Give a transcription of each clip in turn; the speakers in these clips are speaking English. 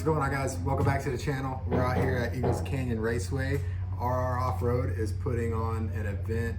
going on, guys? Welcome back to the channel. We're out here at Eagles Canyon Raceway. RR Off-Road is putting on an event,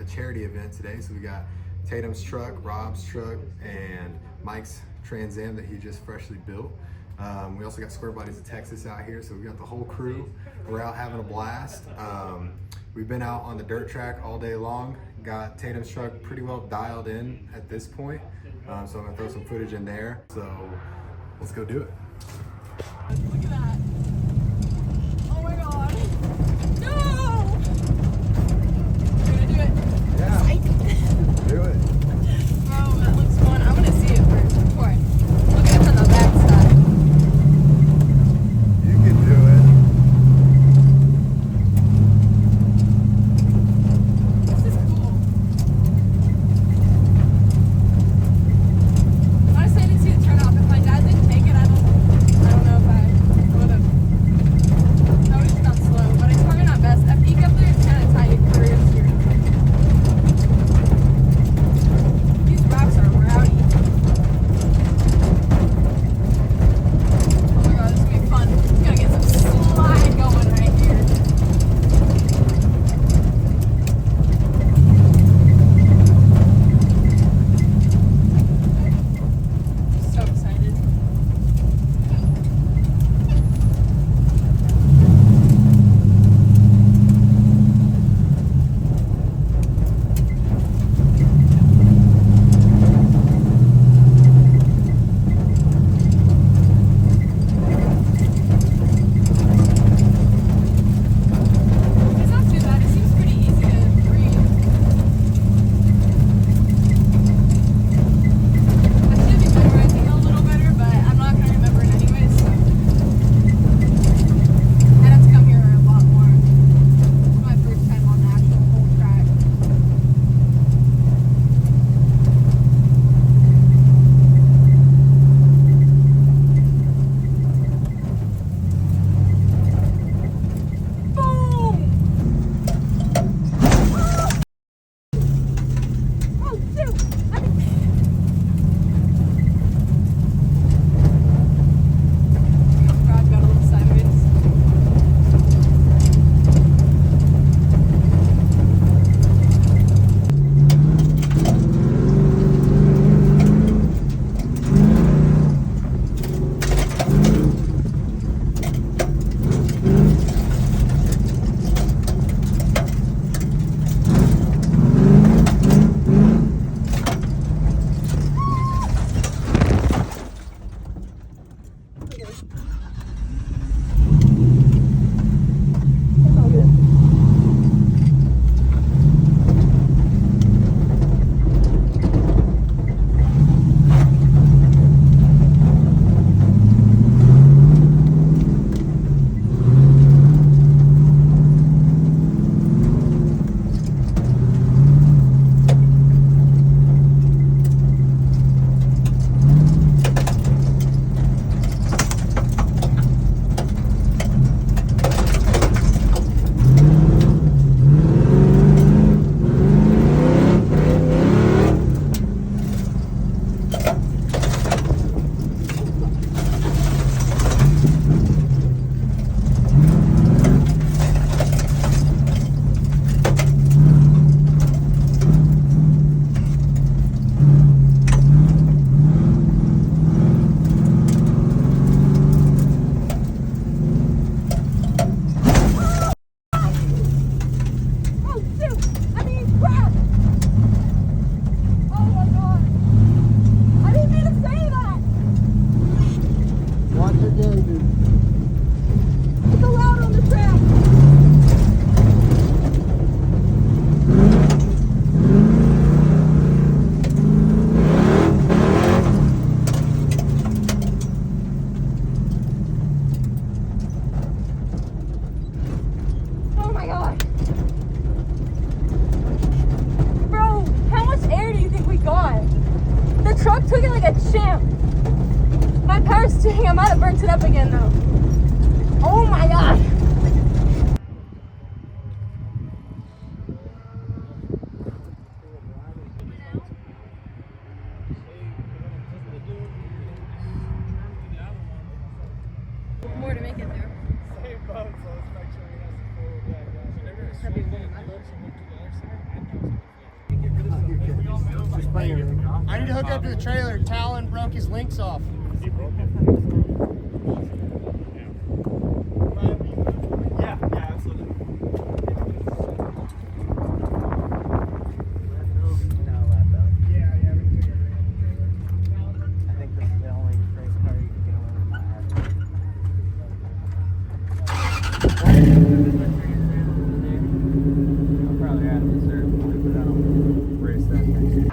a charity event today. So we got Tatum's truck, Rob's truck, and Mike's Trans Am that he just freshly built. We also got Square Bodies of Texas out here, so we got the whole crew. We're out having a blast. We've been out on the dirt track all day long. Got Tatum's truck pretty well dialed in at this point. So I'm gonna throw some footage in there. So let's go do it. Look at that. Oh my god. No! You're gonna do it? Yeah. Do it. Oh, that looks fun. I want to see it first before I look at it from the back side. You can do it. This is cool. Honestly, I didn't see the turnoff. If my dad didn't make it, I don't know if I would have. I would have gone slow, but I swung it on best. That peak up there is kind of tight for real here. These rocks are rowdy. Oh my god, this is gonna be fun. It's gonna get some slide going right here. So excited. It's not too bad. It seems pretty easy to read. I should be memorizing it a little better, but I'm not going to remember it anyways, so I have to come here a lot more. It's my first time on the actual whole track. Boom! Oh, shoot! Oh god, got a little sideways. Oh, shoot! I mean, crap! Oh my god! I didn't mean to say that! Watch your game, dude. It's allowed on the track! Oh my god! Bro, how much air do you think we got? The truck took it like a champ. My power steering, I might have burnt it up again though. Oh my god! to make it there. Same boat, so let's make sure we have some forward back. That'd be one of my boats. I need to hook up to the trailer. Talon broke his links off. He broke it. Yeah, absolutely. Yeah, we can figure it out. I think this is the only race car you can get away with not having. I'll probably add a certain point, but I don't race that thing.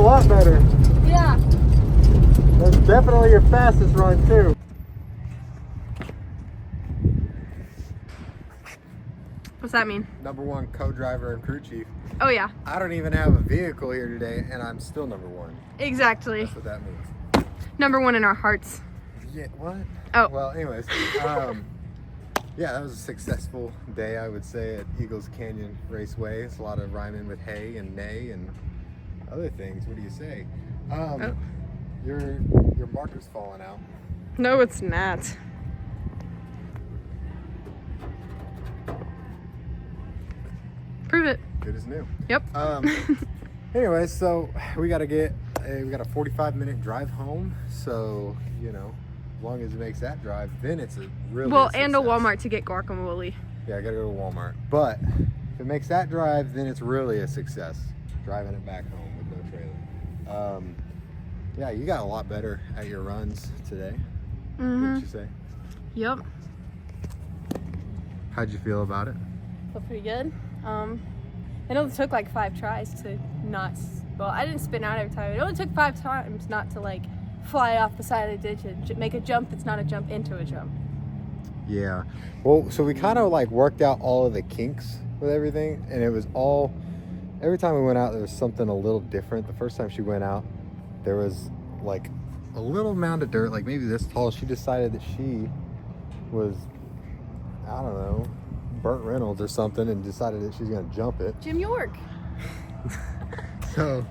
lot better. Yeah. That's definitely your fastest run too. What's that mean? #1 co-driver and crew chief. Oh yeah. I don't even have a vehicle here today, and I'm still #1. Exactly. That's what that means. #1 in our hearts. Yeah, what? Oh. Well, anyways, yeah, that was a successful day, I would say, at Eagles Canyon Raceway. It's a lot of rhyming with hay and nay and other things. What do you say? Oh. Your marker's falling out. No, it's not. Prove it. Good as new. Yep. Anyway, so we got a 45-minute drive home. So, you know, as long as it makes that drive, then it's a really well, success. and a Walmart to get guacamole. Yeah, I gotta go to Walmart. But if it makes that drive, then it's really a success. Driving it back home with no trailer. Yeah, you got a lot better at your runs today. Mm-hmm. What'd you say? Yep. How'd you feel about it? Felt pretty good. It only took like 5 tries to not. Well, I didn't spin out every time. It only took 5 times not to like fly off the side of the ditch and make a jump that's not a jump into a jump. Yeah. Well, so we kind of like worked out all of the kinks with everything, and it was all. Every time we went out, there was something a little different. The first time she went out, there was like a little mound of dirt, like maybe this tall. She decided that she was, I don't know, Burt Reynolds or something, and decided that she's gonna jump it. Jim York. So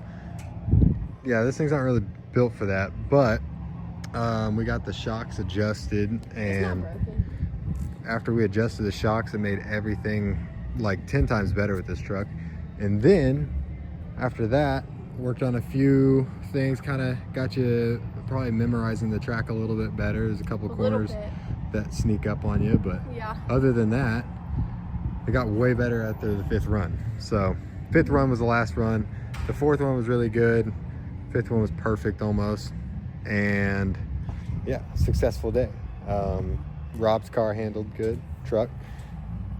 yeah, this thing's not really built for that, but we got the shocks adjusted, and after we adjusted the shocks, it made everything like 10 times better with this truck. And then after that, worked on a few things, kind of got you probably memorizing the track a little bit better. There's a couple corners that sneak up on you, but yeah. Other than that, it got way better after the 5th run. So 5th run was the last run. The 4th one was really good. 5th one was perfect almost. And yeah, successful day. Rob's car handled good, truck.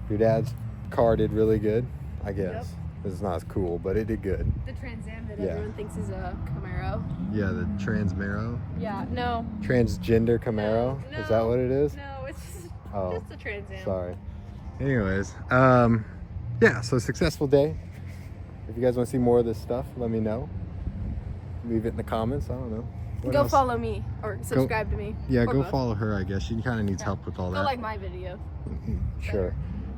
Your dad's car did really good, I guess. Yep. It's not as cool, but it did good. The Trans Am that Yeah. everyone thinks is a Camaro. Yeah, the Transmero. Yeah, no. Transgender Camaro. No, Is that what it is? No, it's just, Oh, just a Trans Am. sorry. Anyways, yeah, so successful day. If you guys want to see more of this stuff, let me know. Leave it in the comments. I don't know. What Go else? follow me or subscribe to me. Yeah, Or go both. follow her, I guess. She kind of needs help with all Go that. like my video. Sure.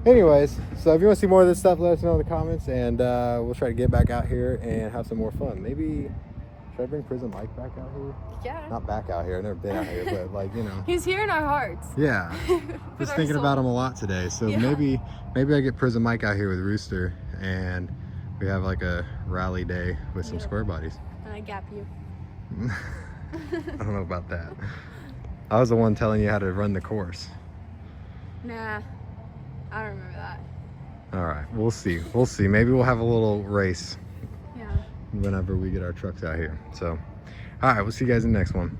Anyways, so if you want to see more of this stuff, let us know in the comments, and we'll try to get back out here and have some more fun. Maybe, should I bring Prison Mike back out here? Yeah. Not back out here. I've never been out here, but like, you know. He's here in our hearts. Yeah. With Just our thinking about soul. him a lot today. So Yeah. maybe I get Prison Mike out here with Rooster, and we have like a rally day with some Yeah. square bodies. And I gap you. I don't know about that. I was the one telling you how to run the course. Nah, I don't remember that. All right, we'll see. We'll see. Maybe we'll have a little race Yeah. whenever we get our trucks out here. So, all right, we'll see you guys in the next one.